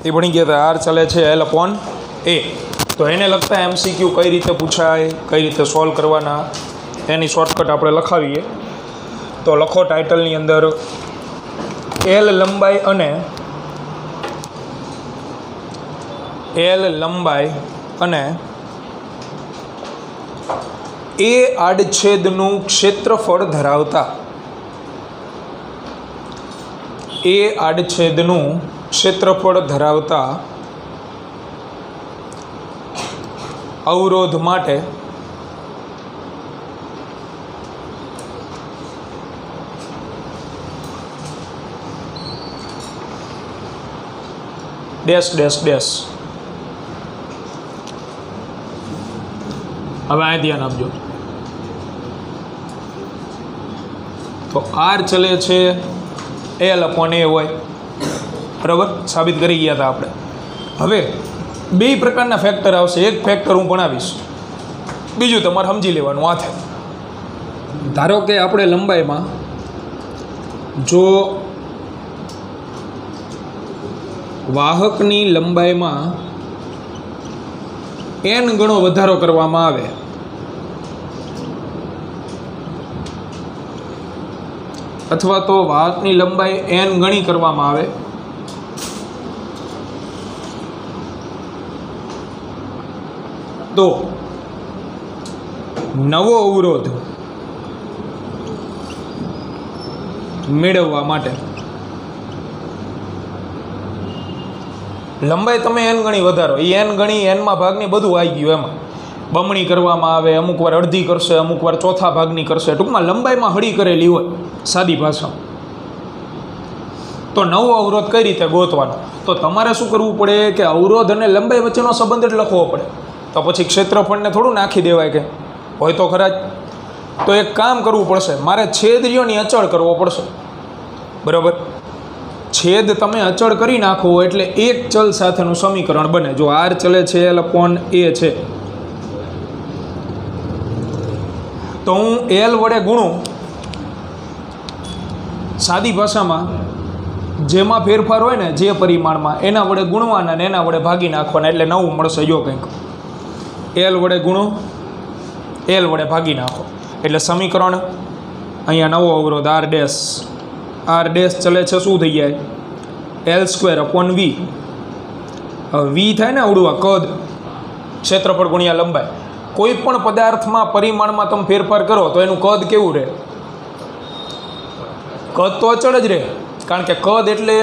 એ ભણી ગયા હતા આર ચાલે છે L/A। તો એને લગતા MCQ કઈ રીતે પૂછાય, કઈ રીતે સોલ્વ કરવાના એની શોર્ટકટ આપણે લખાવીએ। તો લખો ટાઇટલની અંદર L લંબાઈ અને A આડછેદનું ક્ષેત્રફળ ધરાવતા અવરોધ માટે ડેશ। હવે આ ધ્યાન આપજો। તો આર ચલે છે L/A હોય, બરાબર, સાબિત કરી ગયા હતા આપણે। હવે બે પ્રકારના ફેક્ટર આવશે, એક ફેક્ટર હું ભણાવીશ, બીજું તમારે સમજી લેવાનું આ થાય। ધારો કે આપણે લંબાઈમાં જો વાહકની લંબાઈમાં n ગણો વધારો કરવામાં આવે અથવા તો વાહકની લંબાઈ n ગણી કરવામાં આવે તો નવો અવરોધ મેળવવા માટે લંબાઈ તમે n ગણી વધારો, એ n ગણી n માં ભાગની બધું આવી ગયું, એમાં બમણી કરવામાં આવે, અમુક વાર અડધી કરશે, અમુક વાર ચોથા ભાગની કરશે, ટૂંકમાં લંબાઈમાં હળી કરેલી હોય સાદી ભાષામાં। તો નવો અવરોધ કઈ રીતે ગોતવાનો? તો તમારે શું કરવું પડે કે અવરોધ અને લંબાઈ વચ્ચેનો સંબંધ જ લખવો પડે। તો પછી ક્ષેત્રફળને થોડું નાખી દેવાય કે હોય તો ખરા જ। તો એક કામ કરવું પડશે, મારે છેદરીઓની અચળ કરવો પડશે, બરાબર। છેદ તમે અચળ કરી નાખો એટલે એક ચલ સાથેનું સમીકરણ બને। જો આર ચલે છે L/A છે તો હું L વડે ગુણું, સાદી ભાષામાં જેમાં ફેરફાર હોય ને જે પરિમાણમાં એના વડે ગુણવાના ને એના વડે ભાગી નાખવાના એટલે નવું મળશે। જો કંઈક L વડે ગુણો, L વડે ભાગી નાખો એટલે સમીકરણ અહીંયા નવો અવરોધ R ડેશ ચલે છે શું થઈ જાય L² V। V થાય ને આવડું આ કદ, ક્ષેત્રફળ ગુણ્યા લંબાઈ। કોઈ પણ પદાર્થમાં પરિમાણમાં તમે ફેરફાર કરો તો એનું કદ કેવું રહે? કદ તો અચળ જ રહે, કારણ કે કદ એટલે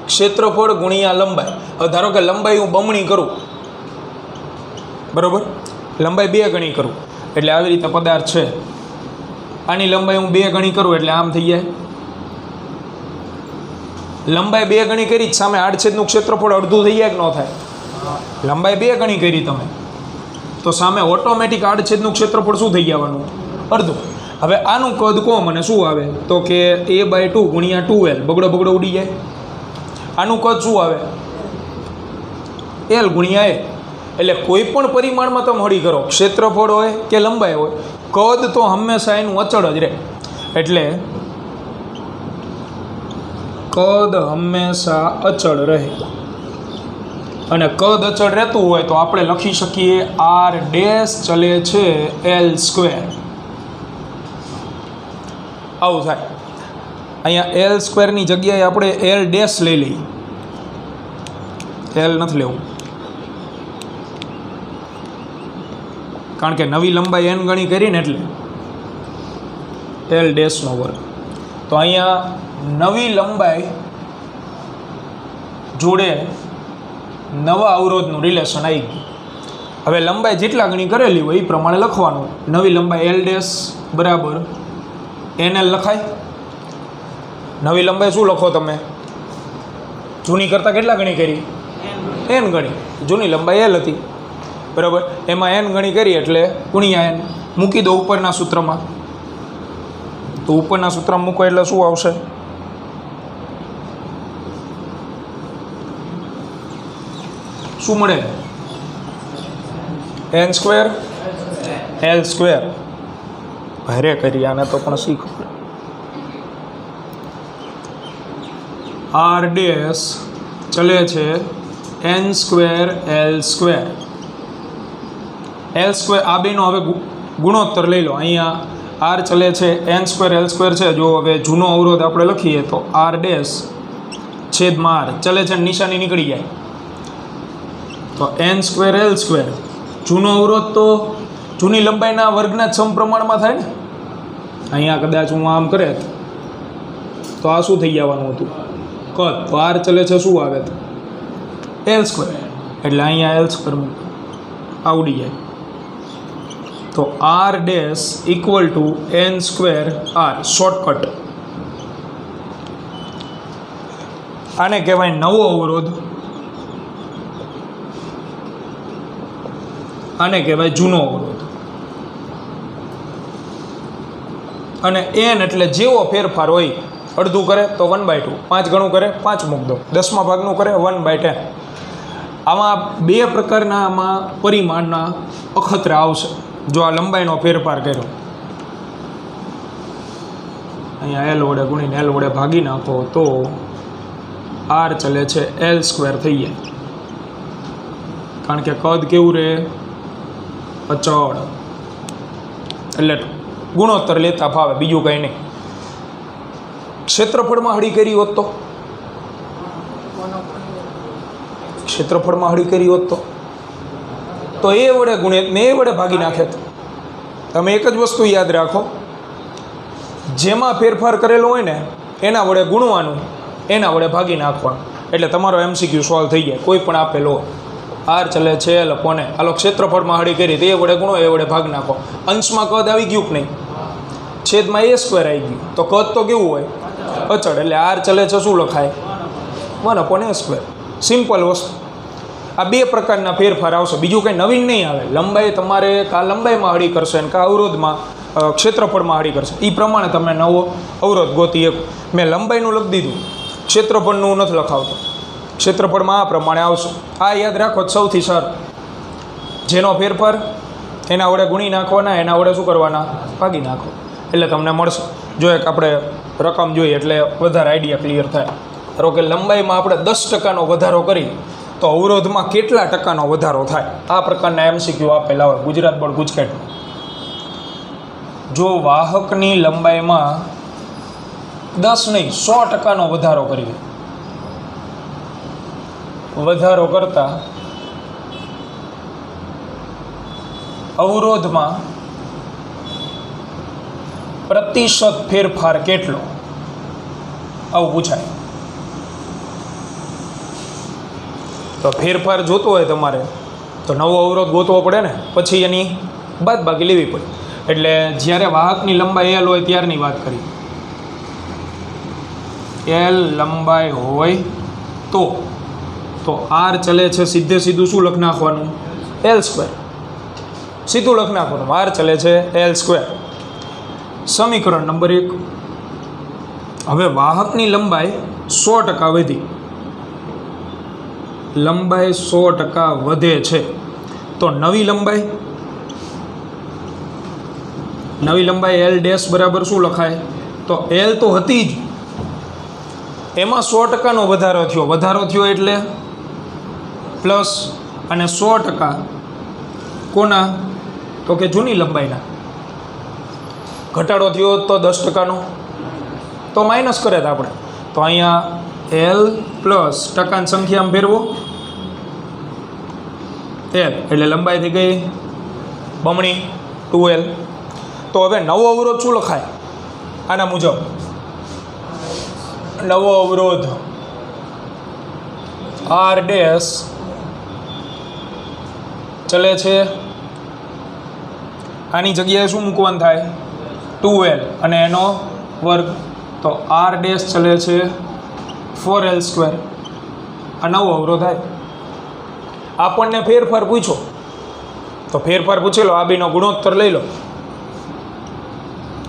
ક્ષેત્રફળ ગુણ્યા લંબાઈ। હવે ધારો કે લંબાઈ હું બમણી કરું, બરાબર, લંબાઈ 2 ગણી કરું એટલે આવી રીતે પદાર્થ છે, આની લંબાઈ હું 2 ગણી કરું એટલે આમ થઈ જાય। લંબાઈ 2 ગણી કરી, સામે આડછેદનું ક્ષેત્રફળ અડધું થઈ જાય કે ન થાય? લંબાઈ 2 ગણી કરી તમે તો સામે ઓટોમેટિક આડછેદનું ક્ષેત્રફળ શું થઈ જવાનું? અડધું। હવે આનું કદ કહો મને શું આવે? તો કે A/2 ગુણ્યા 2L, બગડો ઉડી જાય। આનું કદ શું આવે? L ગુણ્યા A। એટલે કોઈ પણ પરિમાણમાં તમે હળી કરો, ક્ષેત્રફળ હોય કે લંબાઈ હોય, કદ તો હંમેશા એનું અચળ જ રહે। એટલે કદ હંમેશા અચળ રહે, અને કદ અચળ રહેતું હોય તો આપણે લખી શકીએ R ડેશ ચલે છે L²। આવું થાય। અહીંયા L² ની જગ્યાએ આપણે L ડેશ લઈ લઈએ, L નથી લેવું કારણ કે નવી લંબાઈ n ગણી કરીને એટલે L ડેશનો વર્ગ। તો અહીંયા નવી લંબાઈ જોડે નવા અવરોધનું રિલેશન આવી ગયું। હવે લંબાઈ જેટલા ગણી કરેલી હોય એ પ્રમાણે લખવાનું। નવી લંબાઈ L ડેશ બરાબર NL લખાય। નવી લંબાઈ શું લખો તમે? જૂની કરતાં કેટલા ગણી કરી? n ગણી। જૂની લંબાઈ L હતી, બરાબર, એમાં n ગણી કરી એટલે ગુણ્યા n મૂકી દો ઉપરના સૂત્રમાં। તો ઉપરના સૂત્રમાં મૂકો એટલે શું આવશે? શું મળે? n² L²। ભારે કરી આને તો પણ શીખ। R ડેશ ચલે છે n square l square. l square આ બેનો હવે ગુણોત્તર લઈ લો. અહીંયા r ચલે છે n સ્ક્વેર l સ્ક્વેર છે. જો હવે જૂનો અવરોધ આપણે લખીએ તો r ડેશ છેદમાં r ચલે છે, નિશાની નીકળી જાય તો n સ્ક્વેર l સ્ક્વેર. જૂનો અવરોધ તો જૂની લંબાઈના વર્ગના જ સમપ્રમાણમાં થાય ને. અહીંયા કદાચ હું આમ કરે તો આ શું થઈ જવાનું હતું? કદ. તો r ચલે છે શું આવે તો l સ્ક્વેર, એટલે અહીંયા l સ્ક્વેર આવડી જાય. તો r dash equal to n square r. Shortcut. આને કહેવાય નવો અવરોધ, આને કહેવાય જૂનો અવરોધ. અને n એટલે જેવો ફેરફાર હોય, અડધું કરે તો 1/2, 5 ગણું કરે 5 મૂક દો, 10મા ભાગનું કરે 1/10. આમાં બે પ્રકારના આમાં પરિમાણના અખતરા આવશે. જો આ લંબાઈનો ફેરફાર કર્યો, અહીંયા l વડે ગુણીને l વડે ભાગી નાખો તો r ચલે છે l સ્ક્વેર થઈ જાય. કારણ કે કદ કેવું રહે? અચળ. એટલે ગુણોત્તર લેતા ફાવે, બીજું કંઈ નહીં. ક્ષેત્રફળમાં હળી કરી હોત તો, ક્ષેત્રફળમાં હળી કરી હોત તો એ વડે ગુણે ને એ વડે ભાગી નાખે. તમે એક જ વસ્તુ યાદ રાખો, જેમાં ફેરફાર કરેલો હોય ને એના વડે ગુણવાનું, એના વડે ભાગી નાખવાનું, એટલે તમારો MCQ સોલ્વ થઈ જાય. કોઈ પણ આપેલો r ચલે છે l કોને, હાલો ક્ષેત્રફળમાં હળી કરી તો એ વડે ગુણો, એ વડે ભાગ નાખો. અંશમાં કદ આવી ગયું કે નહીં? છેદમાં a સ્ક્વેર આવી ગયું. તો કદ તો કેવું હોય? અચળ. એટલે r ચલે છે શું લખાય? 1/a square. સિમ્પલ વસ્તુ. આ બે પ્રકારના ફેરફાર આવશે, બીજું કંઈ નવીન નહીં આવે. લંબાઈ તમારે કા લંબાઈમાં હળી કરશે ને કા અવરોધમાં ક્ષેત્રફળમાં હળી કરશે, એ પ્રમાણે તમે નવો અવરોધ ગોતી શકો. મેં લંબાઈનું લખી દીધું, ક્ષેત્રફળનું નથી લખાવતો. ક્ષેત્રફળમાં આ પ્રમાણે આવશે. આ યાદ રાખો સૌથી સારું. જેનો ફેરફાર એના વડે ગુણી નાખવાના, એના વડે શું કરવાના? ભાગી નાખો, એટલે તમને મળશે. જો એક આપણે રકમ જોઈએ એટલે વધારે આઈડિયા ક્લિયર થાય. ધારો કે લંબાઈમાં આપણે 10% વધારો કરી તો અવરોધમાં કેટલા ટકાનો વધારો થાય? આ પ્રકારના MCQ આપેલા હોય ગુજરાત બોર્ડ ગુજકેટમાં. જો વાહકની લંબાઈમાં 10 નહીં 100% વધારો કરીએ, વધારો કરતા અવરોધમાં પ્રતિશત ફેરફાર કેટલો? આવું પૂછાય. તો ફેરફાર જોતો હોય તમારે તો નવો અવરોધ ગોતવો પડે ને, પછી એની બાદબાકી લેવી પડે. એટલે જ્યારે વાહકની લંબાઈ l હોય ત્યારની વાત કરી. l લંબાઈ હોય તો r ચલે છે સીધે સીધું શું લખ નાખવાનું? l square. સીધું લખ નાખવાનું, r ચલે છે l સ્ક્વેર. સમીકરણ નંબર 1. હવે વાહકની લંબાઈ 100% વધી, લંબાઈ 100% વધે છે તો નવી લંબાઈ l ડેશ બરાબર શું લખાય? તો l તો હતી જ, એમાં 100%નો વધારો થયો એટલે પ્લસ, અને 100% કોના? તો કે જૂની લંબાઈના. ઘટાડો થયો તો 10%નો, તો માઇનસ કરે તો આપણે. તો અહીંયા l પ્લસ ટકાની સંખ્યામાં ફેરવો l, એટલે લંબાઈ થઈ ગઈ બમણી 2l. તો હવે નવો અવરોધ શું લખાય? આના મુજબ નવો અવરોધ r ડેશ ચલે છે, આની જગ્યાએ શું મૂકવાનું થાય? 2l અને એનો વર્ગ. તો r ડેશ ચલે છે 4l સ્ક્વેર. આ નવો અવરોધ થાય. આપણને ફેરફાર પૂછો તો ફેરફાર પૂછેલો, આ બેનો ગુણોત્તર લઈ લો.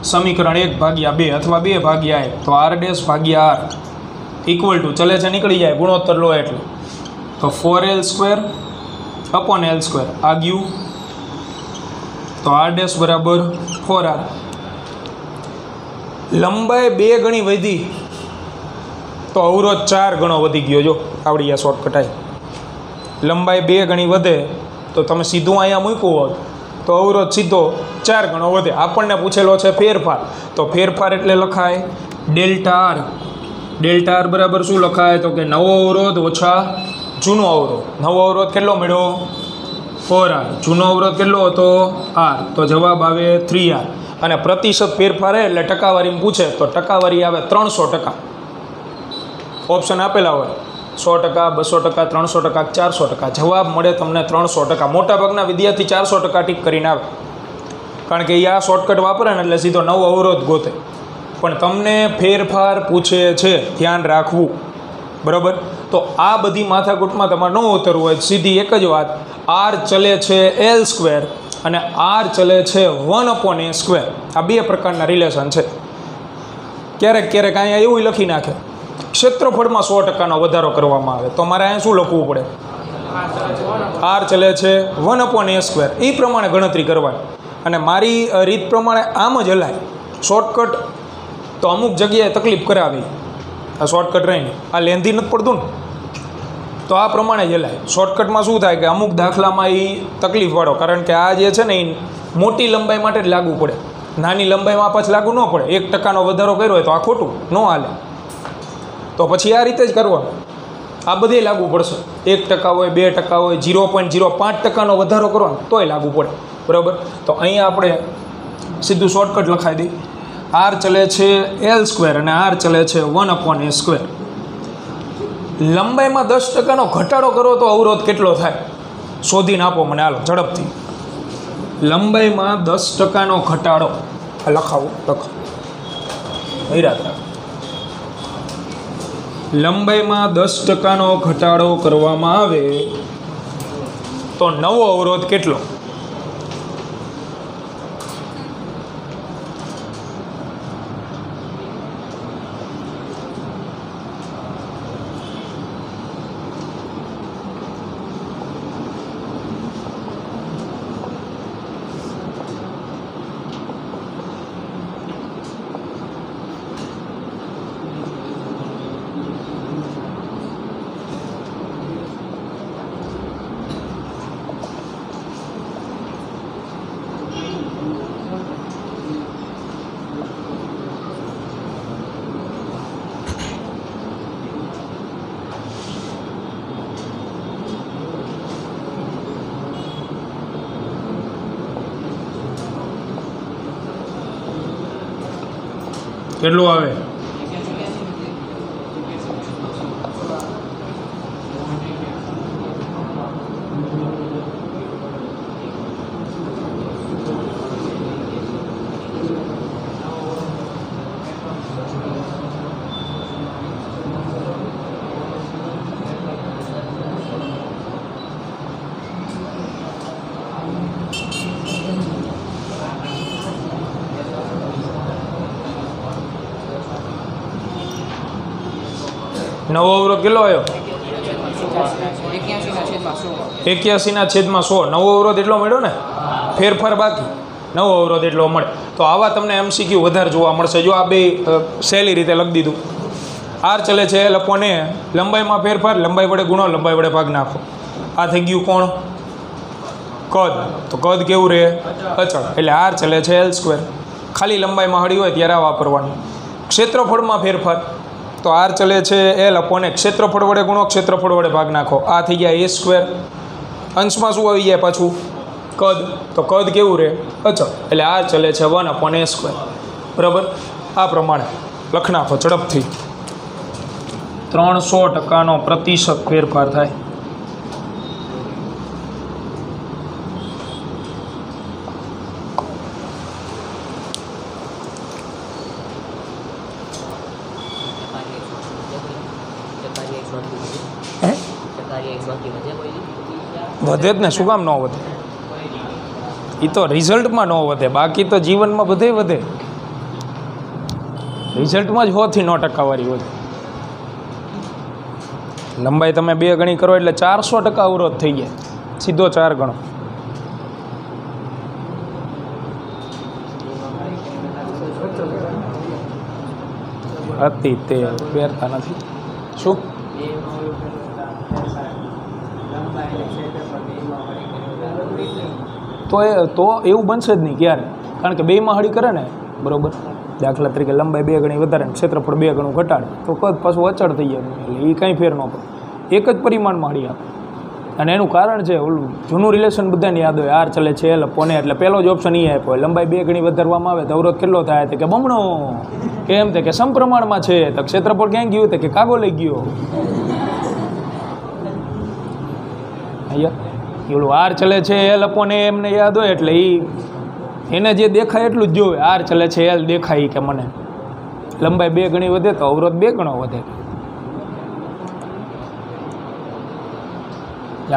સમીકરણ 1/2 અથવા 2/1. તો r ડેશ ભાગ્યા r ઇક્વલ ટુ ચલે છે નીકળી જાય, ગુણોત્તર લો એટલે. તો 4l square upon l square આ ગયું. તો r ડેશ બરાબર 4r. લંબાઈ 2 ગણી વધી તો અવરોધ 4 ગણો વધી ગયો. જો આવડી આ શોર્ટકટ આવી. લંબાઈ 2 ગણી વધે તો તમે સીધું અહીંયા મૂક્યું હોત તો અવરોધ સીધો 4 ગણો વધે. આપણને પૂછેલો છે ફેરફાર, તો ફેરફાર એટલે લખાય ડેલ્ટા આર. ડેલ્ટા આર બરાબર શું લખાય? તો કે નવો અવરોધ ઓછા જૂનો અવરોધ. નવો અવરોધ કેટલો મળ્યો? 4R. જૂનો અવરોધ કેટલો હતો? R. તો જવાબ આવે 3R. અને પ્રતિશત ફેરફાર એટલે ટકાવારીમાં પૂછે તો ટકાવારી આવે 300%. ઓપ્શન આપેલા હોય 100%, 200%, 300%, 400%. જવાબ મળે તમને 300%. મોટાભાગના વિદ્યાર્થી 400% ટીક કરીને આવે, કારણ કે એ આ શોર્ટકટ વાપરે ને એટલે સીધો નવો અવરોધ ગોતે. પણ તમને ફેરફાર પૂછે છે, ધ્યાન રાખવું. બરાબર? તો આ બધી માથાકૂટમાં તમારે ન ઉતરવું હોય, સીધી એક જ વાત, R ચલે છે L² અને R ચલે છે 1/a². આ બે પ્રકારના રિલેશન છે. ક્યારેક ક્યારેક અહીંયા એવું લખી નાખે ક્ષેત્રફળમાં 100%નો વધારો કરવામાં આવે, તો મારે અહીંયા શું લખવું પડે? R ચલે છે 1/a². એ પ્રમાણે ગણતરી કરવાની. અને મારી રીત પ્રમાણે આમ જ હલાય. શોર્ટકટ તો અમુક જગ્યાએ તકલીફ કરાવી, આ શોર્ટકટ રહીને આ લેન્ધી નથી પડતું ને, તો આ પ્રમાણે જ હલાય. શોર્ટકટમાં શું થાય કે અમુક દાખલામાં એ તકલીફવાળો, કારણ કે આ જે છે ને એ મોટી લંબાઈ માટે જ લાગુ પડે, નાની લંબાઈમાં પાછું લાગુ ન પડે. 1%નો વધારો કર્યો હોય તો આ ખોટું ન હાલે, તો પછી આ રીતે જ કરવાનું. આ બધે લાગુ પડશે. 1% હોય, 2% હોય, 0.05%નો વધારો કરો ને તોય લાગુ પડે. બરાબર? તો અહીંયા આપણે સીધું શોર્ટકટ લખાઈ દઈએ. R ચલે છે L² અને R ચલે છે 1/a². લંબાઈમાં 10%નો ઘટાડો કરો તો અવરોધ કેટલો થાય? શોધીને આપો મને, હાલો ઝડપથી. લંબાઈમાં 10%નો ઘટાડો લખાવો. યાદ રાખો. લંબાઈમાં 10%નો ઘટાડો કરવામાં આવે તો નવો અવરોધ કેટલો? કેટલું આવે? નવો અવરોધ કેટલો આવ્યો? 81/100. નવો અવરોધ એટલો મળ્યો ને, ફેરફાર બાકી, નવો અવરોધ એટલો મળે. તો આવા તમને MCQ વધારે જોવા મળશે. જો આ બે સહેલી રીતે લખી દીધું. R ચલે છે L/a, લંબાઈમાં ફેરફાર, લંબાઈ વડે ગુણો, લંબાઈ વડે ભાગ નાખો. આ થઈ ગયું કોણ? કદ. તો કદ કેવું રહે? અચળ. એટલે R ચલે છે L². ખાલી લંબાઈમાં હળી હોય ત્યારે આ વાપરવાનું. ક્ષેત્રફળમાં ફેરફાર, તો R ચલે છે L/a, ક્ષેત્રફળ વડે ગુણો, ક્ષેત્રફળ વડે ભાગ નાખો. આ થઈ ગયા a². અંશમાં શું આવી જાય પાછું? કદ. તો કદ કેવું રહે? અચળ. એટલે R ચલે છે 1/a². બરાબર? આ પ્રમાણે લખ નાખો ઝડપથી. 300%નો પ્રતિશત ફેરફાર થાય. વધે જ ને, શું કામ ન વધે? એ તો રિઝલ્ટમાં ન વધે, બાકી તો જીવનમાં બધે વધે. રિઝલ્ટમાં જ 100 થી 9% વધે. લંબાઈ તમે 2 ગણી કરો એટલે 400% અવરોધ થઈ જાય, સીધો 4 ગણો. હતી તે બેરતા નથી. શું તો એવું બનશે જ નહીં ક્યારે, કારણ કે બેમાં હળી કરે ને બરાબર, દાખલા તરીકે લંબાઈ 2 ગણી વધારે ને ક્ષેત્રફળ 2 ગણું ઘટાડે તો કદ પાછું અચળ થઈ જાય, એટલે એ કાંઈ ફેર ન પડે, એક જ પરિમાણમાં હળી આપે. અને એનું કારણ છે ઓલું જૂનું રિલેશન બધાને યાદ હોય, આર ચલે છે લપોને, એટલે પહેલો જ ઓપ્શન એ આપ્યો હોય. લંબાઈ 2 ગણી વધારવામાં આવે તો અવરોધ કેટલો થાય, તો કે બમણો. કેમ તે કે સમપ્રમાણમાં છે, તો ક્ષેત્રફળ ક્યાં ગયું, તો કે કાગો લઈ ગયો. અહીંયા ઓલું આર ચલે છે એલ અપોને એમને યાદ હોય, એટલે એને જે દેખાય એટલું જ જોવે. આર ચલે છે એલ દેખાય કે મને લંબાઈ 2 ગણી વધે તો અવરોધ 2 ગણો વધે.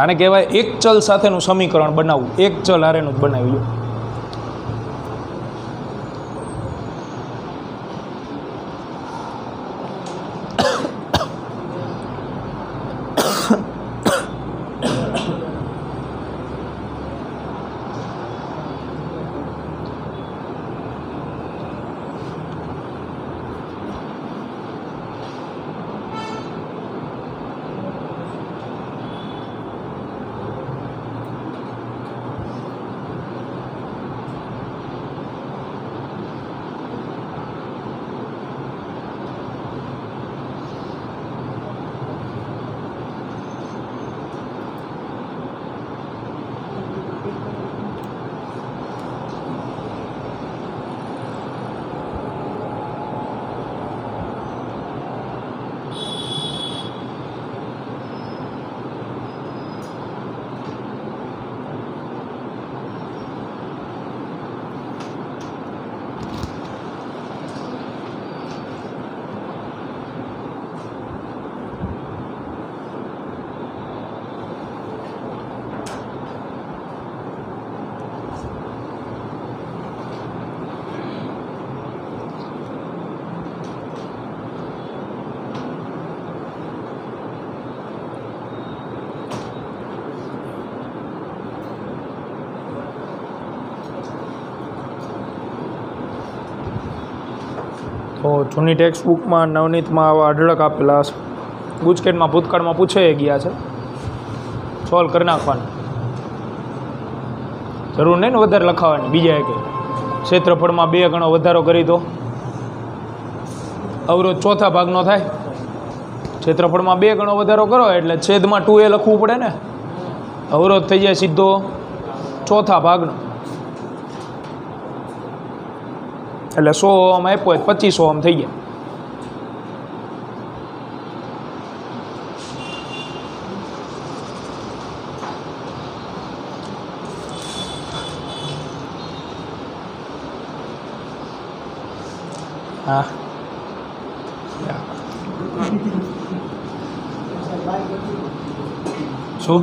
આને કહેવાય એક ચલ સાથેનું સમીકરણ બનાવવું, એક ચલ હારેનું જ બનાવ્યું. તો જૂની ટેક્સ્ટ બુકમાં નવનીતમાં આવા અઢળક આપેલા છે, ગુજકેટમાં ભૂતકાળમાં પૂછાઈ ગયા છે, સોલ્વ કરી નાખવાનું, જરૂર નહીં ને વધારે લખાવાની. બીજા કે ક્ષેત્રફળમાં 2 ગણો વધારો કરી દો, અવરોધ ચોથા ભાગનો થાય. ક્ષેત્રફળમાં 2 ગણો વધારો કરો એટલે છેદમાં 2a લખવું પડે ને, અવરોધ થઈ જાય સીધો ચોથા ભાગનો. એટલે 100 ઓહમ આપ્યો હોય 25 ઓહમ થઈ ગયા. હા શું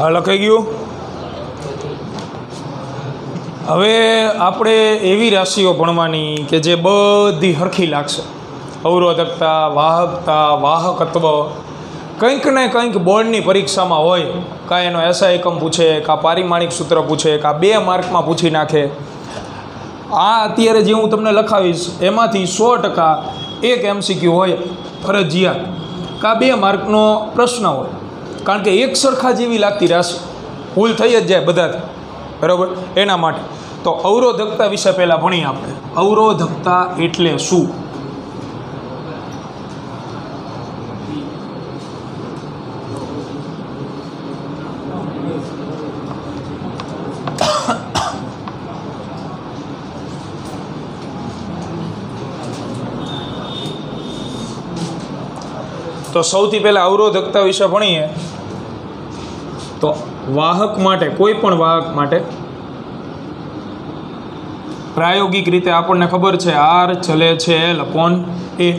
હા લખાઈ ગયું. હવે આપણે એવી રાશિઓ ભણવાની કે જે બધી હરખી લાગશે. અવરોધકતા, વાહકતા, વાહકત્વ, કંઈક ને કંઈક બોર્ડની પરીક્ષામાં હોય. કાં એનો એસઆઈ એકમ પૂછે, કાં પારિમાણિક સૂત્ર પૂછે, કાં 2 માર્કમાં પૂછી નાખે. આ અત્યારે જે હું તમને લખાવીશ એમાંથી 100% એક MCQ હોય ફરજિયાત, કાં 2 માર્કનો પ્રશ્ન હોય. કારણ કે એક સરખા જેવી લાગતી રાશિ ભૂલ થઈ જ જાય બધાથી, બરાબર. એના માટે તો અવરોધકતા વિશે પહેલાં ભણીએ આપણે. અવરોધકતા એટલે શું? તો तो સૌથી પહેલાં અવરોધકતા વિશે ભણીએ તો વાહક માટે કોઈપણ વાહક માટે પ્રાયોગિક રીતે આપણને ખબર છે આર ચલે છે એલ અપોન એ.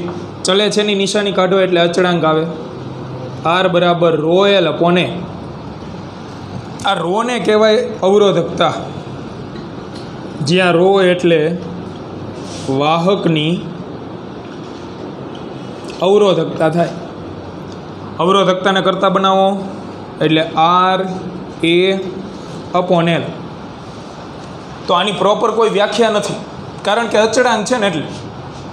ચલે છે ની નિશાની કાઢો એટલે અચળાંક આવે. આર બરાબર રો એલ અપોન એ. આ રોને કહેવાય અવરોધકતા, જ્યાં રો એટલે વાહકની અવરોધકતા થાય. અવરોધકતાને કરતા બનાવો એટલે આર એ અપોન એલ. તો આની પ્રોપર કોઈ વ્યાખ્યા નથી, કારણ કે અચળાંક છે ને, એટલે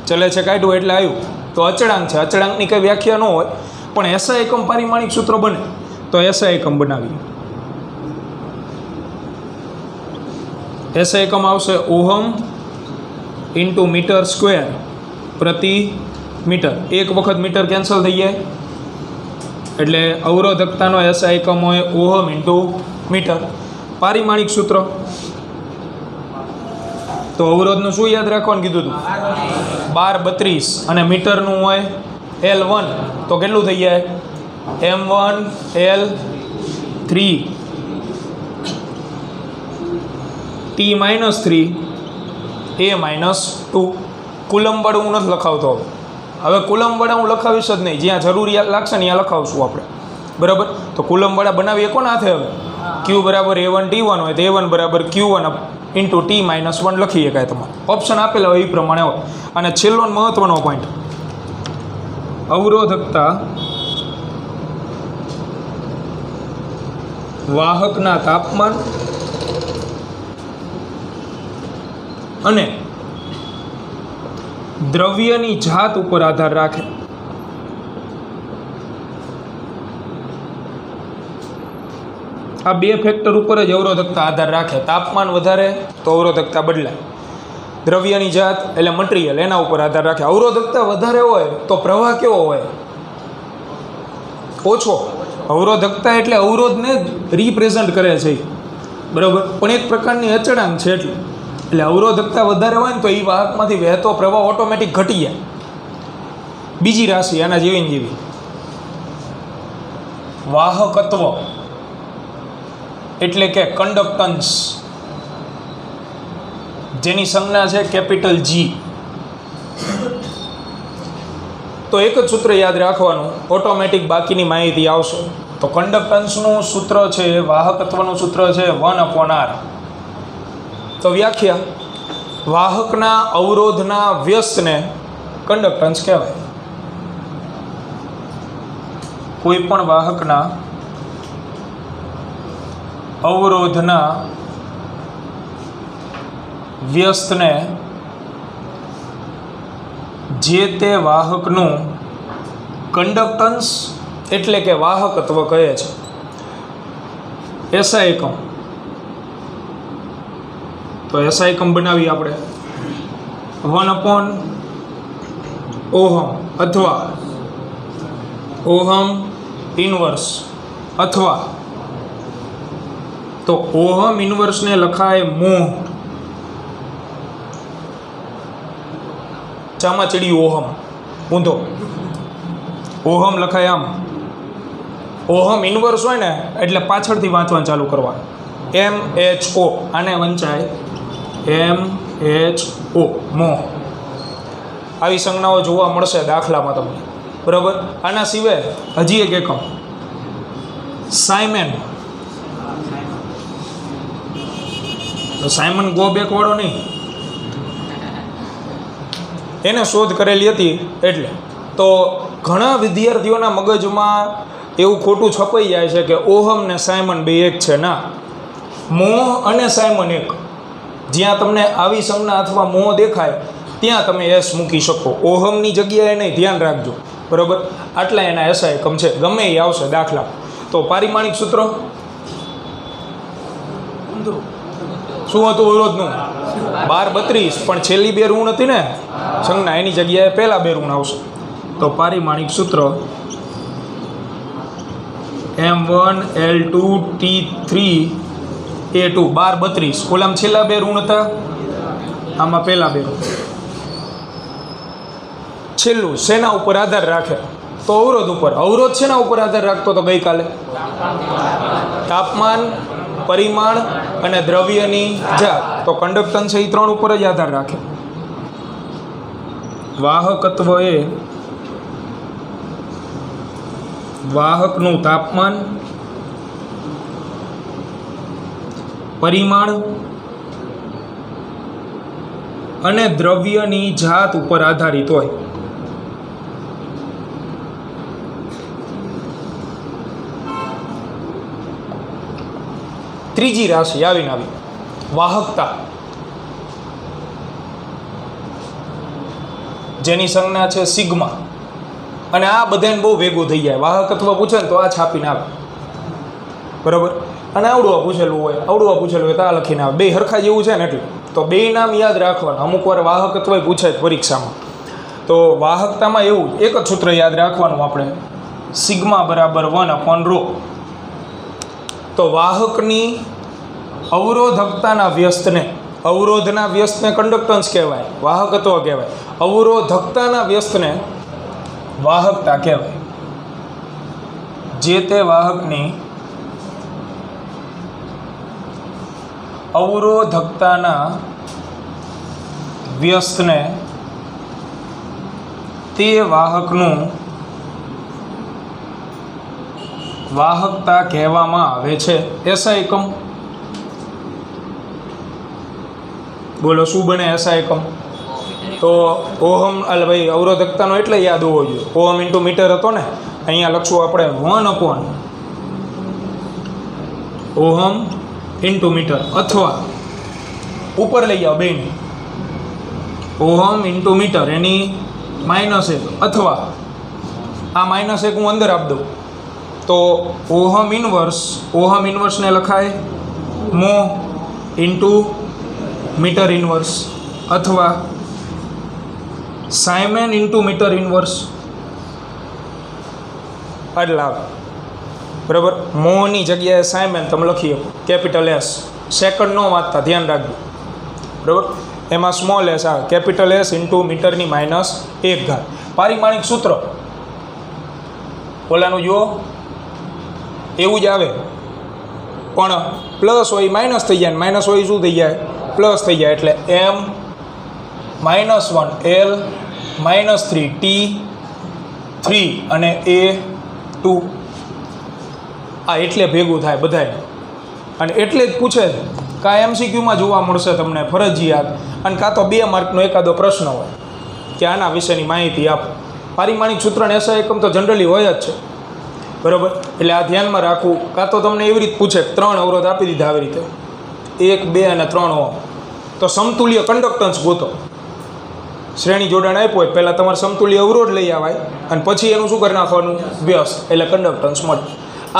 ચલે છે કાઢ્યું એટલે આવ્યું, તો અચળાંક છે. અચળાંકની કંઈ વ્યાખ્યા ન હોય, પણ એસઆઈ એકમ પારિમાણિક સૂત્ર બને તો એસઆઈ એકમ બનાવીએ. એસઆઈ એકમ આવશે ઓહમ ઇન્ટુ મીટર સ્ક્વેર પ્રતિ મીટર. એક વખત મીટર કેન્સલ થઈ જાય એટલે અવરોધકતાનો એસઆઈ એકમ હોય ઓહમ ઇન્ટુ મીટર. પારિમાણિક સૂત્ર તો અવરોધનું શું યાદ રાખવાનું કીધું હતું? 1232 અને મીટરનું હોય L1, તો કેટલું થઈ જાય? M1 L3 T-3 A-2. કુલમવાળું હું નથી લખાવતો. હવે કુલમવાળા હું લખાવીશ જ નહીં, જ્યાં જરૂરિયાત લાગશે ને ત્યાં લખાવશું આપણે, બરાબર? તો કુલમવાળા બનાવીએ કોના હાથે? હવે Q બરાબર A1 T1 હોય તો A1 બરાબર Q1 ઇન્ટુ T-1 લખી શકાય. તમારે ઓપ્શન આપેલા હોય એ પ્રમાણે હોય. અને છેલ્લો મહત્વનો પોઈન્ટ, અવરોધકતા વાહકના તાપમાન અને દ્રવ્યની જાત ઉપર આધાર રાખે. આ બે ફેક્ટર ઉપર જ અવરોધકતા આધાર રાખે. તાપમાન વધારે તો અવરોધકતા બદલાય, દ્રવ્યની જાત એટલે મટીરિયલ એના ઉપર આધાર રાખે. અવરોધકતા વધારે હોય તો પ્રવાહ કેવો હોય? ઓછો. અવરોધકતા એટલે અવરોધને રિપ્રેઝન્ટ કરે છે, બરાબર? પણ એક પ્રકારની અચળાંક છે, એટલે અવરોધકતા વધારે હોય ને તો એ વાહકમાંથી વહેતો પ્રવાહ ઓટોમેટિક ઘટી જાય. બીજી રાશિ આના જેવી ને જેવી વાહકત્વ એટલે કે કંડક્ટન્સ, જેની સંજ્ઞા છે કેપિટલ G. તો એક જ સૂત્ર યાદ રાખવાનું, ઓટોમેટિક બાકીની માહિતી આવશે. તો કંડક્ટન્સનું સૂત્ર છે, વાહકત્વનું સૂત્ર છે 1/r. તો વ્યાખ્યા, વાહકના અવરોધના વ્યસ્તને કંડક્ટન્સ કહેવાય. કોઈ પણ વાહકના અવરોધના વ્યસ્તને જે તે વાહકનું કંડક્ટન્સ એટલે કે વાહકત્વ કહે છે. એસઆઈ એકમ, તો એસઆઈ એકમ બનાવીએ આપણે 1/ઓહમ અથવા ઓહમ ઇન્વર્સ, અથવા તો ઓહમ ઇન્વર્સને લખાય મોહ, ચામાચડી ઓહમ, ઊંધો ઓહમ લખાય આમ. ઓહમ ઇન્વર્સ હોય ને એટલે પાછળથી વાંચવાનું ચાલુ કરવાનું. MHO, આને વંચાય MHO, મોહ. આવી સંજ્ઞાઓ જોવા મળશે દાખલામાં તમને, બરાબર? આના સિવાય હજી એક એકમ સાયમન. સાયમન ગોબેક વાળો નહીં, એને શોધ કરેલી હતી. એટલે તો ઘણા વિદ્યાર્થીઓના મગજમાં એવું ખોટું છપાઈ જાય છે કે ઓહમ ને સાયમન બે એક છે. ના, મોહ અને સાયમન એક. જ્યાં તમને આવી સંજ્ઞા અથવા મોહ દેખાય ત્યાં તમે એસ મૂકી શકો, ઓહમની જગ્યાએ નહીં, ધ્યાન રાખજો, બરાબર? આટલા એના એસઆઈ એકમ છે, ગમે એ આવશે દાખલા. તો પારિમાણિક સૂત્ર શું હતું અવરોધનું? 1232, પણ છેલ્લી બે ઋણ હતી ને સંજ્ઞા, એની જગ્યાએ પહેલા બે ઋણ આવશે. તો પારિમાણિક સૂત્ર M1 L2 T3 A2 1232. ઓલામાં છેલ્લા બે ઋણ હતા, આમાં પહેલા બે ઋણ. છેલ્લું શેના ઉપર આધાર રાખે? તો અવરોધ ઉપર. અવરોધ છે ને ઉપર આધાર રાખતો તો ગઈકાલે તાપમાન, પરિમાણ અને દ્રવ્યની જાત. તો કંડક્ટન્સ એ 3 ઉપર જ આધાર રાખે. વાહકત્વ એ વાહકનું તાપમાન, પરિમાણ અને દ્રવ્યની જાત ઉપર આધારિત હોય. ત્રીજી રાશિ આવીને આવી વાહકતા, જેની સંજ્ઞા છે સિગ્મા. અને આ બધાને બહુ ભેગું થઈ જાય. વાહકત્વ પૂછે ને તો આ છાપીને આવે, બરાબર. અને આવડું પૂછેલું હોય તો આ લખીને આવે. બે હરખા જેવું છે ને એટલે તો બે નામ યાદ રાખવાના. અમુક વાર વાહકત્વ પૂછે જ પરીક્ષામાં. તો વાહકતામાં એવું એક જ સૂત્ર યાદ રાખવાનું આપણે, સિગ્મા બરાબર 1/ρ. તો વાહકની અવરોધકતાના વ્યસ્તને, અવરોધના વ્યસ્તને કંડક્ટન્સ કહેવાય, વાહકત્વ કહેવાય. અવરોધકતાના વ્યસ્તને વાહકતા કહેવાય. જે તે વાહકની અવરોધકતાના વ્યસ્તને તે વાહકનું વાહકતા કહેવામાં આવે છે. એસા એકમ. બોલો શું બને એસા એકમ? તો ઓહમ. અલ ભાઈ અવરોધકતાનો એટલે યાદ હોવો જોઈએ. ઓહમ ઇન્ટુ મીટર હતો ને, અહીંયા લખશું આપણે 1/ઓહમ ઇન્ટુ મીટર. અથવા ઉપર લઈ જાઓ બેન, ઓહમ ઇન્ટુ મીટર એની -1. અથવા આ -1 હું અંદર આપી દઉં તો ઓહમ ઇન્વર્સને લખાય મો ઇન્ટુ મીટર ઇન્વર્સ. અથવા સાયમેન ઇન્ટુ મીટર ઇન્વર્સ. એટલે બરાબર, મોની જગ્યાએ સાયમેન તમે લખી શકો, કેપિટલ S. સેકન્ડ નો વાંચતા ધ્યાન રાખજો, બરાબર. એમાં સ્મોલ s આવે, કેપિટલ S ઇન્ટુ મીટરની -1 ઘાત. પારિમાણિક સૂત્ર ઓલાનું જુઓ એવું જ આવે, પણ પ્લસ હોય માઇનસ થઈ જાય, માઇનસ હોય શું થઈ જાય, પ્લસ થઈ જાય. એટલે m -1 L -3 T 3 અને A 2. આ એટલે ભેગું થાય બધાય. અને એટલે જ પૂછે છે, કાં MCQમાં જોવા મળશે તમને ફરજિયાત, અને કાં તો 2 માર્કનો એકાદો પ્રશ્ન હોય કે આના વિશેની માહિતી આપો. પારિમાણિક સૂત્રને એસા એકમ તો જનરલી હોય જ છે, બરાબર. એટલે આ ધ્યાનમાં રાખવું. કાં તો તમને એવી રીતે પૂછે 3 અવરોધ આપી દીધા આવી રીતે 1, 2 અને 3 ઓહમ, તો સમતુલ્ય કંડક્ટન્સ ગોતો. શ્રેણી જોડાણ આપ્યું હોય, પહેલાં તમારે સમતુલ્ય અવરોધ લઈ આવાય અને પછી એનું શું કરી નાખવાનું, વ્યસ્ત, એટલે કંડક્ટન્સ મળે.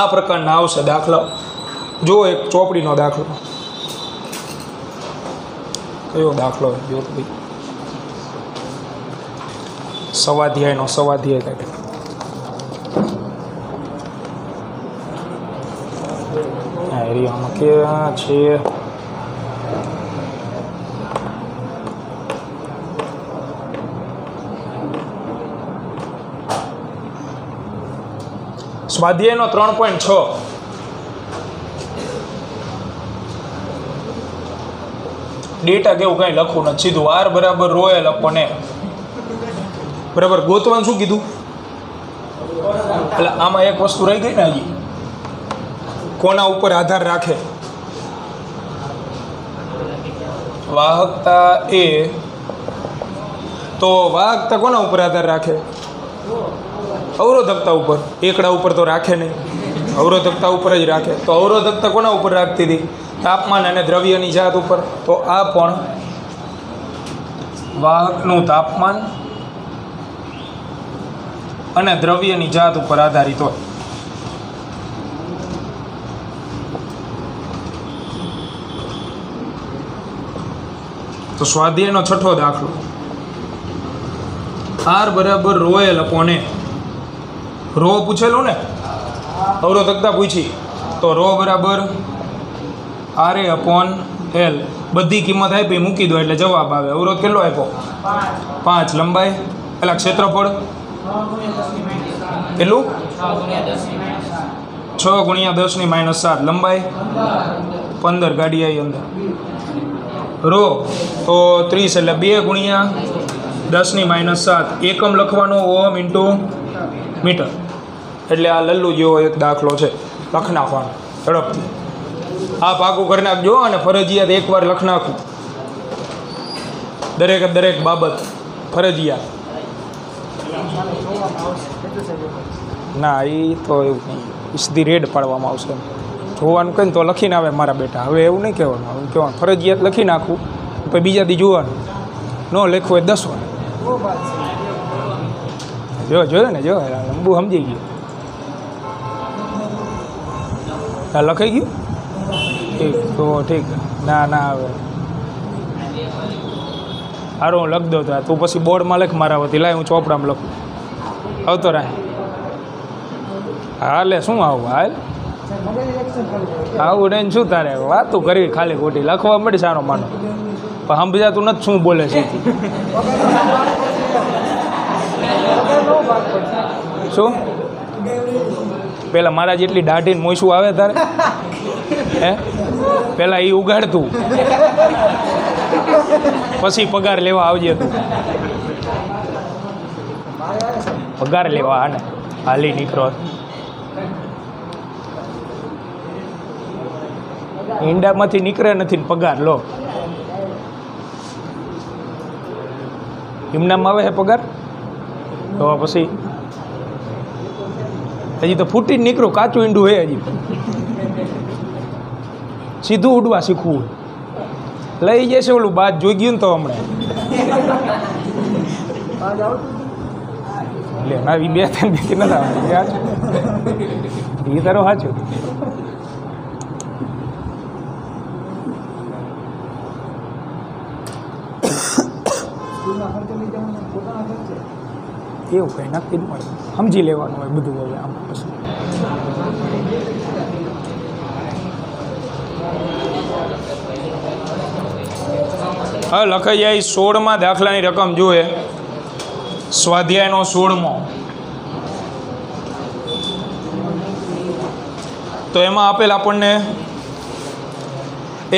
આ પ્રકારના આવશે દાખલા. જો એક ચોપડીનો દાખલો, કયો દાખલો જો ભાઈ, સ્વાધ્યાય કાઢે. એરિયામાં ક્યાં છે? સ્વાધ્યાયનો 3.6. ડેટા કેવું કાંઈ લખવું નથી, સીધું R બરાબર ρL અપોન A. બરાબર. ગોતવાનું શું કીધું? એટલે આમાં એક વસ્તુ રહી ગઈ ને હજી, કોના ઉપર આધાર રાખે? વાહકતા એ. તો વાહકતા કોના ઉપર આધાર રાખે? અવરોધકતા ઉપર. એકડા ઉપર તો રાખે નહીં, અવરોધકતા ઉપર જ રાખે. તો અવરોધકતા કોના ઉપર રાખતી હતી? તાપમાન અને દ્રવ્યની જાત ઉપર. તો આ પણ વાહકનું તાપમાન અને દ્રવ્યની જાત ઉપર આધારિત હોય. તો સ્વાધ્યાયનો 6થો દાખલો, R બરાબર ρL અપોન A. રો પૂછેલું ને, અવરોધકતા પૂછી, તો રો બરાબર RA અપોન L. બધી કિંમત આપી મૂકી દો એટલે જવાબ આવે. અવરોધ કેટલો આપ્યો? 5. લંબાઈ એટલે ક્ષેત્રફળ કેટલું? 6 ગુણ્યા 10 - 7 લંબાઈ 15 ગાડી આવી અંદર. રો તો 30 એટલે 2 ગુણ્યા 10 - 7 એકમ લખવાનો ઓહમ ઇન્ટુ મીટર. એટલે આ લલ્લુ જેવો એક દાખલો છે, લખ નાખવાનો ઝડપથી. આ પાકું કરી નાખજો અને ફરજિયાત એકવાર લખ નાખું, દરેક બાબત ફરજિયાત. ના એ તો એવું નહીં, સીધી રેડ પાડવામાં આવશે. જોવાનું કંઈ તો લખીને આવે મારા બેટા. હવે એવું નહીં કહેવાનું, હું કહેવાનું ફરજિયાત લખી નાખું, પછી બીજા દી જોવાનું, ન લખવું હોય 10 વાર. જોયો ને, જો લંબુ સમજી ગયું. હા લખાઈ ગયું, ઠીક તો ઠીક. ના હવે સારું હું લખી દઉં તો તું પછી બોર્ડમાં લખ મારા વતી. લાય હું ચોપડામાં લખું. આવતો રાય. હાલે શું આવું? હાલ આવું નહીં શું તારે વાતું કરવી ખાલી ખોટી. લખવા મળી સારો માનો, પણ સમજાતું નથી શું બોલે છે. શું પેલા મારા જેટલી દાઢીને મોસું આવે તારે? હે પેલા એ ઉગાડતું, પછી પગાર લેવા આવજે તું. પગાર લેવા આને હાલી નીકળો. ઈંડામાંથી નીકળે નથી પગાર લો. એમનામાં આવે છે પગાર તો પછી હજી તો ફૂટીને નીકળું, કાચું ઈંડું હે હજી. સીધું ઉડવા શીખવું. લઈ જશે ઓલું બાદ જોઈ ગયું ને તો હમણાં એટલે આવી 2-3 દીથી નથી આવતી. એ તારો સાચું. એવું કંઈ નક્કી જ મળે, સમજી લેવાનું હોય બધું. હવે આમ પછી હવે લખાઈ જાય 16મા દાખલાની રકમ જોઈએ. સ્વાધ્યાયનો 16મો. તો એમાં આપેલ આપણને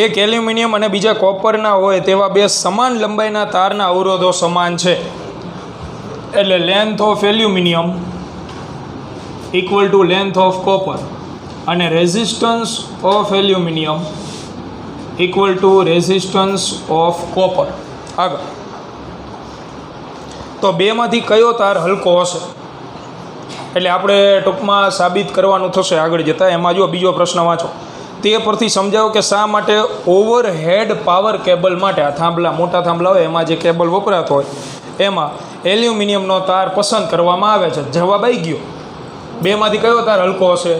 એક એલ્યુમિનિયમ અને બીજા કોપરના હોય તેવા 2 સમાન લંબાઈના તારના અવરોધો સમાન છે. એટલે length of aluminium equal to length of copper અને resistance of aluminium equal to resistance of copper. આગળ તો બેમાંથી કયો તાર હલકો હશે? એટલે આપણે ટૂંકમાં સાબિત કરવાનું થશે આગળ જતાં. એમાં જો બીજો પ્રશ્ન વાંચો. તે પરથી સમજાવો કે શા માટે ઓવરહેડ પાવર કેબલ માટે, આ થાંભલા મોટા થાંભલા હોય એમાં જે કેબલ વપરાતો હોય એમાં એલ્યુમિનિયમનો તાર પસંદ કરવામાં આવે છે. જવાબ આવી ગયો. બેમાંથી કયો તાર હલકો હશે?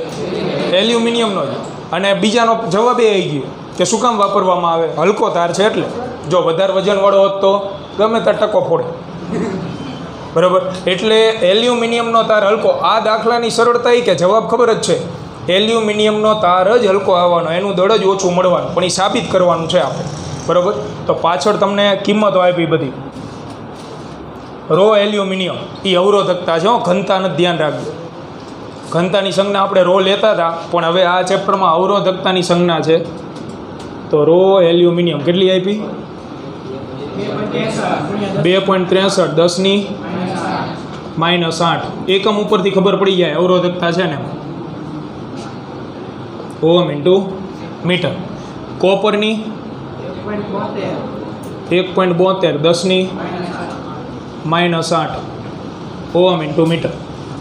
એલ્યુમિનિયમનો જ. અને બીજાનો જવાબ એ આવી ગયો કે શું કામ વાપરવામાં આવે? હલકો તાર છે એટલે. જો વધારે વજનવાળો હોત તો ગમે ત્યાં ટકો ફોડે, બરાબર. એટલે એલ્યુમિનિયમનો તાર હલકો. આ દાખલાની સરળતા એ કે જવાબ ખબર જ છે, એલ્યુમિનિયમનો તાર જ હલકો આવવાનો, એનું દળ જ ઓછું મળવાનું. પણ એ સાબિત કરવાનું છે આપણે, બરાબર. તો પાછળ તમને કિંમતો આપી બધી. રો એલ્યુમિનિયમ એ અવરોધકતા છે, ઘનતા નથી, ધ્યાન રાખજો. ઘનતાની સંજ્ઞા આપણે રો લેતા હતા, પણ હવે આ ચેપ્ટરમાં અવરોધકતાની સંજ્ઞા છે. તો રો એલ્યુમિનિયમ કેટલી આપી? 2.63 10 - 8. એકમ ઉપરથી ખબર પડી જાય અવરોધકતા છે ને, ઓહમ ઇન્ટુ મીટર. કોપરની 1.72 10 - 8 ઓહમ ઇન્ટુ મીટર.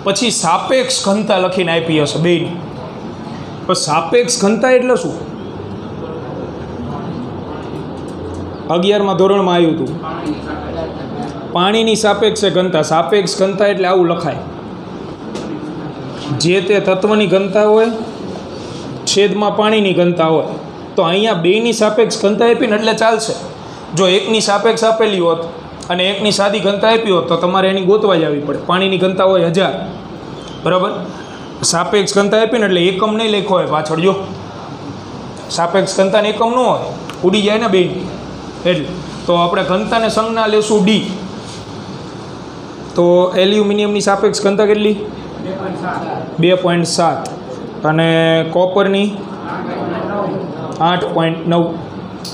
પછી સાપેક્ષ ઘનતા લખીને આપી હશે બેની. પણ સાપેક્ષ ઘનતા એટલે શું? 11મા ધોરણમાં આવ્યું હતું. પાણીની સાપેક્ષ ઘનતા. સાપેક્ષ ઘનતા એટલે આવું લખાય, જે તે તત્વની ઘનતા હોય છેદમાં પાણીની ઘનતા હોય. તો અહીંયા બેની સાપેક્ષ ઘનતા આપીને એટલે ચાલશે. જો એકની સાપેક્ષ આપેલી હોત અને એકની સાદી ઘનતા આપી હોત તો તમારે એની ગોતવા જ આવી પડે. પાણીની ઘનતા હોય 1000, બરાબર. સાપેક્ષ ઘનતા આપીને એટલે એકમ નહીં લખ્યો હોય પાછળ. જો સાપેક્ષ ઘનતાને એકમ ન હોય, ઉડી જાય ને બેની. એટલે તો આપણે ઘનતાને સંજ્ઞા લેશું ડી. તો એલ્યુમિનિયમની સાપેક્ષ ઘનતા કેટલી? 2.7 અને કોપરની 8.9.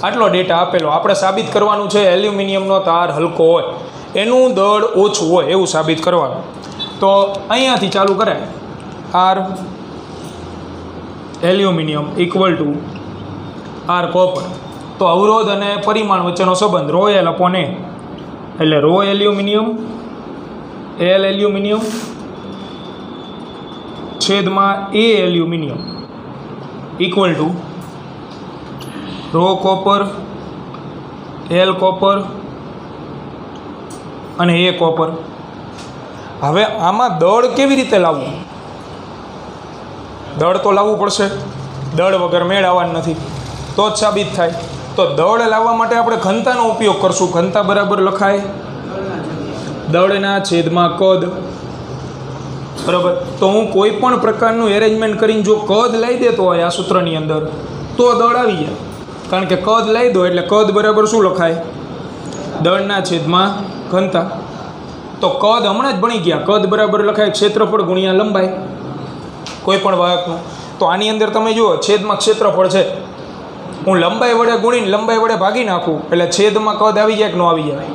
આટલો ડેટા આપેલો. આપણે સાબિત કરવાનું છે એલ્યુમિનિયમનો તાર હલકો હોય, એનું દળ ઓછું હોય એવું સાબિત કરવાનું. તો અહીંયાથી ચાલુ કરે. R aluminium equal to R copper. તો અવરોધ અને પરિમાણ વચ્ચેનો સંબંધ ρ L / A, એટલે ρ એલ્યુમિનિયમ L એલ્યુમિનિયમ છેદમાં A aluminium equal to ρ copper L copper અને A કોપર. હવે આમાં દળ કેવી રીતે લાવવું? દળ તો લાવવું પડશે, દળ વગર મેળ આવવાનું નથી, તો જ સાબિત થાય. તો દળ લાવવા માટે આપણે ઘનતાનો ઉપયોગ કરશું. ઘનતા બરાબર લખાય દળના છેદમાં કદ. બરાબર. તો હું કોઈ પણ પ્રકારનું એરેન્જમેન્ટ કરીને જો કદ લઈ દેતો હોય આ સૂત્રની અંદર તો દળ આવી જાય. કારણ કે કદ લઈ દો એટલે કદ બરાબર શું લખાય? દળના છેદમાં ઘનતા. તો કદ હમણાં જ ભણી ગયા. કદ બરાબર લખાય ક્ષેત્રફળ ગુણ્યા લંબાઈ કોઈ પણ વાહકનું. તો આની અંદર તમે જુઓ છેદમાં ક્ષેત્રફળ છે, હું લંબાઈ વડે ગુણીને લંબાઈ વડે ભાગી નાખું એટલે છેદમાં કદ આવી જાય કે ન આવી જાય?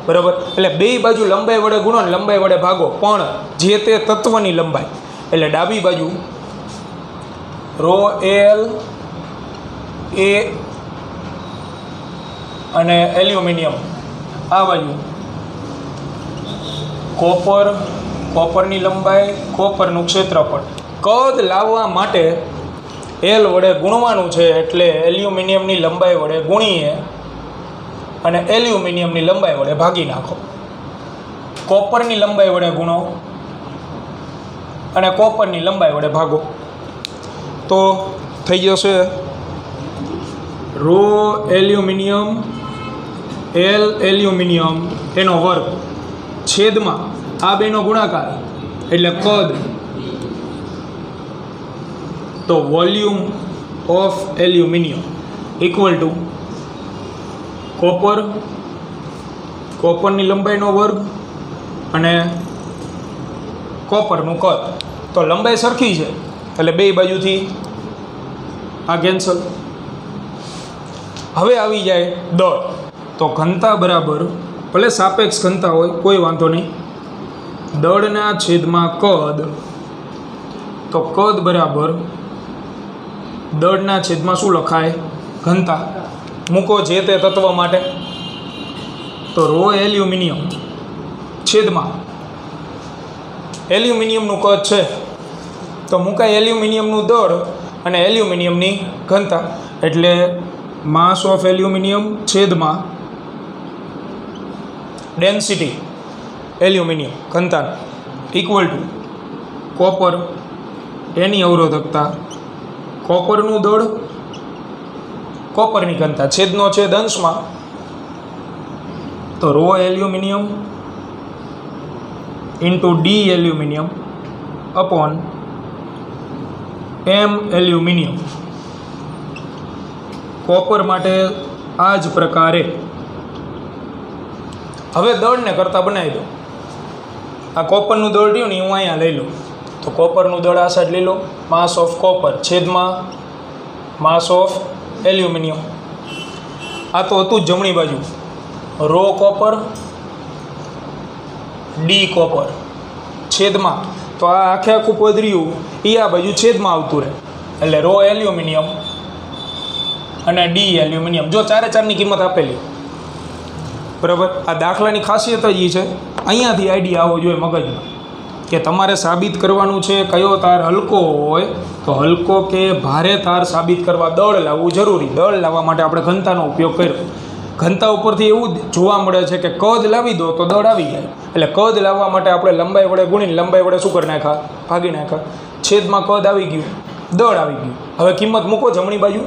બરાબર. એટલે બે બાજુ લંબાઈ વડે ગુણો ને લંબાઈ વડે ભાગો, પણ જે તે તત્વની લંબાઈ. એટલે ડાબી બાજુ ρ L A અને એલ્યુમિનિયમ, આ બાજુ કોપરની લંબાઈ, કોપરનું ક્ષેત્રફળ. કદ લાવવા માટે L વડે ગુણવાનું છે, એટલે એલ્યુમિનિયમની લંબાઈ વડે ગુણીએ અને એલ્યુમિનિયમની લંબાઈ વડે ભાગી નાખો. કોપરની લંબાઈ વડે ગુણો અને કોપરની લંબાઈ વડે ભાગો, તો થઈ જશે ρ એલ્યુમિનિયમ L એલ્યુમિનિયમ એનો વર્ગ છેદમાં આ બેનો ગુણાકાર એટલે કદ. તો volume of aluminium equal to કોપરની લંબાઈનો વર્ગ અને કોપરનું કદ. તો લંબાઈ સરખી છે એટલે બે બાજુથી આ કેન્સલ. હવે આવી જાય દળ. તો ઘનતા બરાબર, ભલે સાપેક્ષ ઘનતા હોય કોઈ વાંધો નહીં, દળના છેદમાં કદ. તો કદ બરાબર દળના છેદમાં શું લખાય? ઘનતા. મૂકો જે તે તત્વ માટે. તો ρ એલ્યુમિનિયમ છેદમાં એલ્યુમિનિયમનું કદ છે, તો મુકાય એલ્યુમિનિયમનું દળ અને એલ્યુમિનિયમની ઘનતા. એટલે માસ ઓફ એલ્યુમિનિયમ છેદમાં ડેન્સિટી એલ્યુમિનિયમ ઘનતા ઇક્વલ ટુ કોપર એની અવરોધકતા, કોપરનું દળ, કોપરની ઘનતા, છેદનો છેદ અંશમાં. તો ρ aluminium into D aluminium upon M aluminium. Copper માટે આ જ પ્રકારે. હવે દળને કરતાં બનાવી દો. આ કોપરનું દળ રહ્યું ને હું અહીંયા લઈ લઉં. તો કોપરનું દળ આ સાઈડ લઈ લો, માસ ઓફ કોપર છેદમાં માસ ઓફ એલ્યુમિનિયમ. આ તો હતું જ જમણી બાજુ ρ કોપર D કોપર છેદમાં. તો આ આખે આખું પદ રહ્યું એ આ બાજુ છેદમાં આવતું રહે, એટલે ρ એલ્યુમિનિયમ અને D એલ્યુમિનિયમ. જો ચારે ચારની કિંમત આપેલી. બરાબર. આ દાખલાની ખાસિયત જ એ છે, અહીંયાથી આઈડિયા આવવો જોઈએ મગજમાં કે તમારે સાબિત કરવાનું છે કયો તાર હલકો હોય. તો હલકો કે ભારે તાર સાબિત કરવા દળ લાવવું જરૂરી. દળ લાવવા માટે આપણે ઘનતાનો ઉપયોગ કર્યો. ઘનતા ઉપરથી એવું જોવા મળે છે કે કદ લાવી દો તો દળ આવી જાય. એટલે કદ લાવવા માટે આપણે લંબાઈ વડે ગુણીને લંબાઈ વડે શું કરી નાખ્યા? ભાગી નાખ્યા. છેદમાં કદ આવી ગયું, દળ આવી ગયું. હવે કિંમત મૂકો જમણી બાજુ.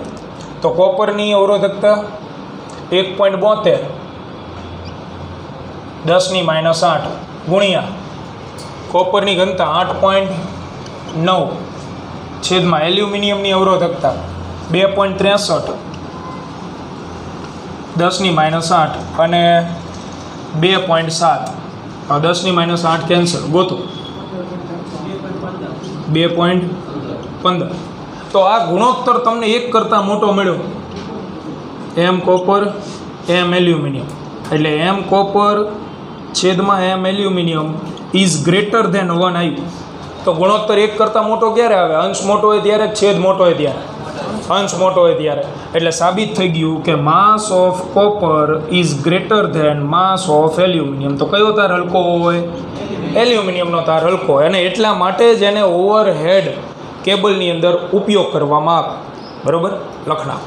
તો કોપરની અવરોધકતા 1.72 10⁻8 ગુણ્યા કોપરની ઘનતા 8.9 છેદમાં એલ્યુમિનિયમની અવરોધકતા 2.63 10⁻8 અને 2.7. 10⁻8 કેન્સલ. ગોતો 2.15. તો આ ગુણોત્તર તમને એક કરતાં મોટો મળ્યો, એમ કોપર એમ એલ્યુમિનિયમ, એટલે એમ કોપર છેદમાં એમ એલ્યુમિનિયમ ઇઝ ગ્રેટર ધેન 1 આવ્યું. તો ગુણોત્તર એક કરતાં મોટો ક્યારે આવે? અંશ મોટો હોય ત્યારે, છેદ મોટો હોય ત્યારે. અંશ મોટો હોય ત્યારે. એટલે સાબિત થઈ ગયું કે mass of copper is greater than mass of aluminium. તો કયો તાર હલકો હોય? એલ્યુમિનિયમનો તાર હલકો. અને એટલા માટે જ એને ઓવરહેડ કેબલની અંદર ઉપયોગ કરવામાં આવે. બરાબર, લખના.